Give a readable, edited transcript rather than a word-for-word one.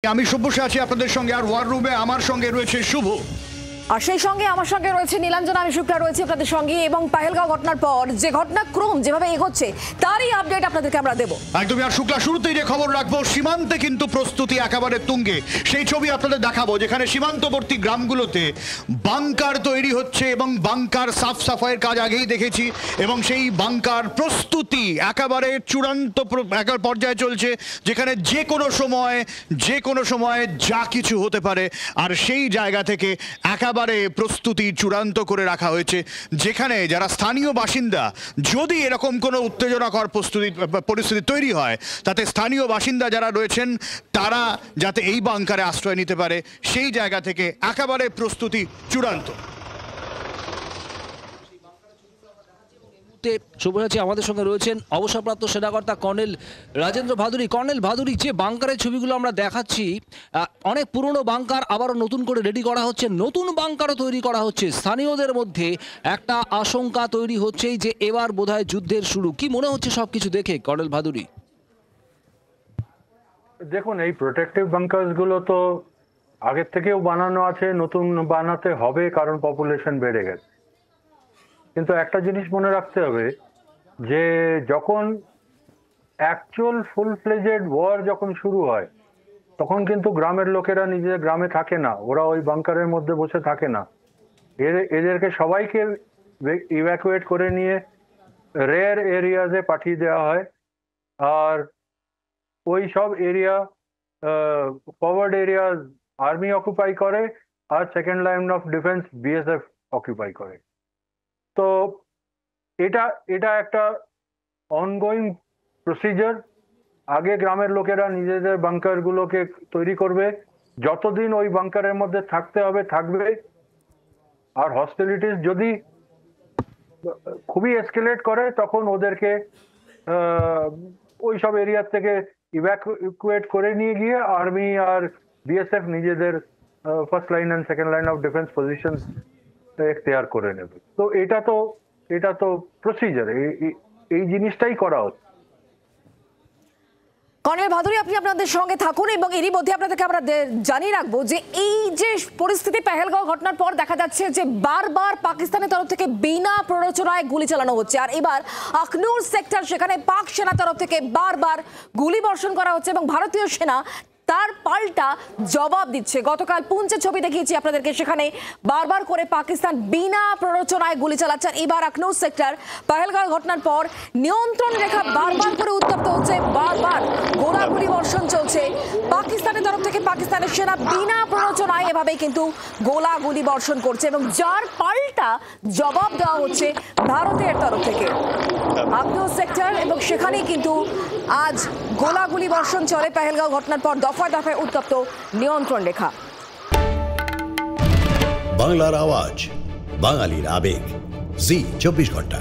আমি সব্যসাচী আছি আপনাদের সঙ্গে, আর ওয়ার রুমে আমার সঙ্গে রয়েছে শুভ, আর সেই সঙ্গে আমার সঙ্গে রয়েছে নীলাঞ্জনা। আমি শুক্লা রয়েছে আপনাদের সঙ্গে, এবং পাহেলগাঁও ঘটনার পর যে ঘটনাক্রম যেভাবে এগোচ্ছে তারই আপডেট আপনাদেরকে আমরা দেবো একদমই। আর শুক্লা, শুরুতেই যে খবর রাখবো, সীমান্তে কিন্তু প্রস্তুতি একেবারে তুঙ্গে। সেই ছবি আপনাদের দেখাবো যেখানে সীমান্তবর্তী গ্রামগুলোতে বাংকার তৈরি হচ্ছে এবং বাংকার সাফ সাফাইয়ের কাজ আগেই দেখেছি, এবং সেই বাংকার প্রস্তুতি একেবারে চূড়ান্ত পর্যায়ে চলছে, যেখানে যে কোনো সময় যা কিছু হতে পারে। আর সেই জায়গা থেকে একেবারে প্রস্তুতি চূড়ান্ত করে রাখা হয়েছে, যেখানে যারা স্থানীয় বাসিন্দা, যদি এরকম কোনো উত্তেজনাকর পরিস্থিতি তৈরি হয়, তাতে স্থানীয় বাসিন্দা যারা রয়েছেন তারা যাতে এই বাংকারে আশ্রয় নিতে পারে, সেই জায়গা থেকে একেবারে প্রস্তুতি চূড়ান্ত। শুভসাচী, আমাদের সঙ্গে রয়েছেন অবসরপ্রাপ্ত সেনাকর্তা কর্নেল রাজেন্দ্র ভাদুরী। কর্নেল ভাদুরী, যে বাংকারের ছবিগুলো আমরা দেখাচ্ছি, অনেক পুরনো বাংকার আবারও নতুন করে রেডি করা হচ্ছে, নতুন বাংকারও তৈরি করা হচ্ছে। স্থানীয়দের মধ্যে একটা আশঙ্কা তৈরি হচ্ছে যে এবার বোধহয় যুদ্ধের শুরু। কি মনে হচ্ছে সবকিছু দেখে, কর্নেল ভাদুরী? দেখুন, এই প্রোটেক্টিভ বাংকারসগুলো তো আগের থেকেও বানানো আছে, নতুন বানাতে হবে কারণ পপুলেশন বেড়ে গেছে। কিন্তু একটা জিনিস মনে রাখতে হবে যে যখন অ্যাকচুয়াল ফুল ফ্লেজেড ওয়ার যখন শুরু হয়, তখন কিন্তু গ্রামের লোকেরা নিজের গ্রামে থাকে না, ওরা ওই বাংকারের মধ্যে বসে থাকে না। এদেরকে সবাইকে ইভ্যাকুয়েট করে নিয়ে রেয়ার এরিয়াজে পাঠিয়ে দেওয়া হয়। আর ওই সব area, forward area army occupy করে, আর second line of defence BSF occupy করে। তো এটা একটা অনগোয়িং প্রসিজার। আগে গ্রামের লোকেরা নিজেদের বাংকারগুলোকে তৈরি করবে, যতদিন ওই বাংকারের মধ্যে থাকতে হবে থাকবে। আর হস্টিলিটিস যদি খুবই এসকেলেট করে, তখন ওদেরকে ওই সব এরিয়া থেকে ইভ্যাকুয়েট করে নিয়ে গিয়ে আর্মি আর বিএসএফ নিজেদের first line and second line of defence position এখতিয়ার করে নেবে। তো এটা তো প্রসিজার, এই জিনিসটাই করা হচ্ছে। কর্নেল ভাদুরী, আপনি আপনাদের সঙ্গে থাকুন, এবং এরই মধ্যে আপনাদেরকে আমরা জানিয়ে রাখবো যে এই যে পরিস্থিতি পেহেলগাঁও ঘটনার পর দেখা যাচ্ছে যে বারবার পাকিস্তানের তরফ থেকে বিনা প্ররোচনায় গুলি চালানো হচ্ছে। আর এবার আখনুর সেক্টর, সেখানে পাক সেনা তরফ থেকে বারবার গুলি বর্ষণ করা হচ্ছে, এবং ভারতীয় সেনা তার পাল্টা জবাব দিচ্ছে। গতকাল পুঞ্চের ছবি দেখিয়েছি আপনাদেরকে, সেখানে বারবার করে পাকিস্তান বিনা প্ররোচনায় গুলি চালাচ্ছে। এবার আখনুর সেক্টর পেহেলগাঁও ঘটনার পর নিয়ন্ত্রণ রেখা বারবার করে উত্তপ্ত হচ্ছে, বারবার গোলাগুলি বর্ষণ চলছে পাকিস্তানের তরফ থেকে। পাকিস্তানের সেনা বিনা প্ররোচনায় এভাবেই কিন্তু গোলাগুলি বর্ষণ করছে, এবং যার পাল্টা জবাব দেওয়া হচ্ছে ভারতের তরফ থেকে। আখনুর সেক্টর, এবং সেখানেই কিন্তু আজ গোলাগুলি বর্ষণ চলে পেহেলগাঁও ঘটনার পর। দফায় দফায় উত্তপ্ত নিয়ন্ত্রণ রেখা। বাংলার আওয়াজ, বাঙালির আবেগ, জি 24 ঘন্টা।